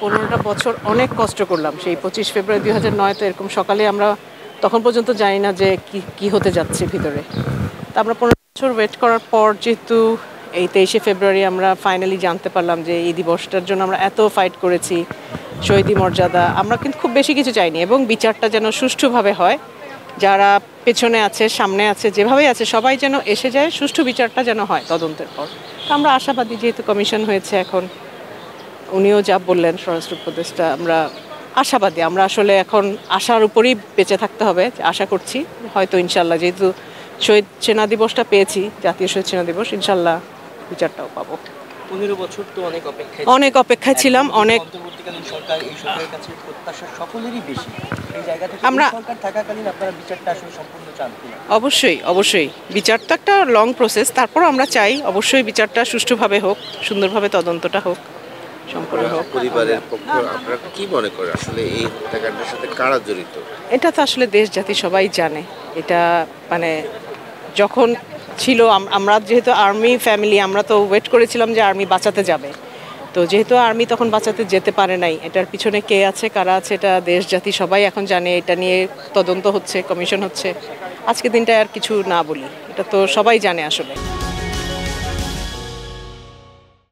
15টা বছর অনেক কষ্ট করলাম। সেই 25 ফেব্রুয়ারি 2009 তো এরকম সকালে আমরা তখন পর্যন্ত জানি না যে কি হতে যাচ্ছে ভিতরে। তা আমরা 15 বছর ওয়েট করার পর যেহেতু এই 23শে ফেব্রুয়ারি আমরা ফাইনালি জানতে পারলাম যে এই দিবসটার জন্য আমরা এত ফাইট করেছি, শহীদি মর্যাদা, আমরা কিন্তু খুব বেশি কিছু চাইনি এবং বিচারটা যেন সুষ্ঠুভাবে হয়। যারা পেছনে আছে, সামনে আছে, যেভাবেই আছে সবাই যেন এসে যায়, সুষ্ঠু বিচারটা যেন হয় তদন্তের পর। আমরা আশাবাদী, যেহেতু কমিশন হয়েছে এখন, উনিও যা বললেন স্বরাষ্ট্র উপদেষ্টা, আমরা আশাবাদী। আমরা আসলে এখন আশার উপরেই বেঁচে থাকতে হবে। আশা করছি হয়তো ইনশাল্লাহ, যেহেতু শহীদ সেনা দিবসটা পেয়েছি, জাতীয় শহীদ সেনা দিবস, ইনশাল্লাহ বিচারটাও পাবো। 15 বছর তো অনেক অপেক্ষায় ছিলাম। অনেক অন্তর্বর্তীকালীন সরকার, এই সরকারের কাছে প্রত্যাশা সকলেরই বেশি। এই জায়গা থেকে আমরা সরকার থাকাকালীন আপনারা বিচারটা আসলে সম্পূর্ণ চান কিনা? অবশ্যই বিচার তো একটা লং প্রসেস, তারপর আমরা চাই অবশ্যই বিচারটা সুষ্ঠুভাবে হোক, সুন্দরভাবে তদন্তটা হোক, সম্পূর্ণ হোক। পরিবারের পক্ষ আপনারা কি মনে করেন আসলে এই হত্যাকাণ্ডের সাথে কারা জড়িত? এটা তো আসলে দেশ জাতি সবাই জানে। এটা মানে যখন ছিল, আমরা যেহেতু আর্মি ফ্যামিলি, আমরা তো ওয়েট করেছিলাম যে আর্মি বাঁচাতে যাবে। তো যেহেতু আর্মি তখন বাঁচাতে যেতে পারে নাই, এটার পিছনে কে আছে, কারা আছে, এটা দেশ জাতি সবাই এখন জানে। এটা নিয়ে তদন্ত হচ্ছে, কমিশন হচ্ছে। আজকে দিনটা আর কিছু না বলি, এটা তো সবাই জানে আসলে।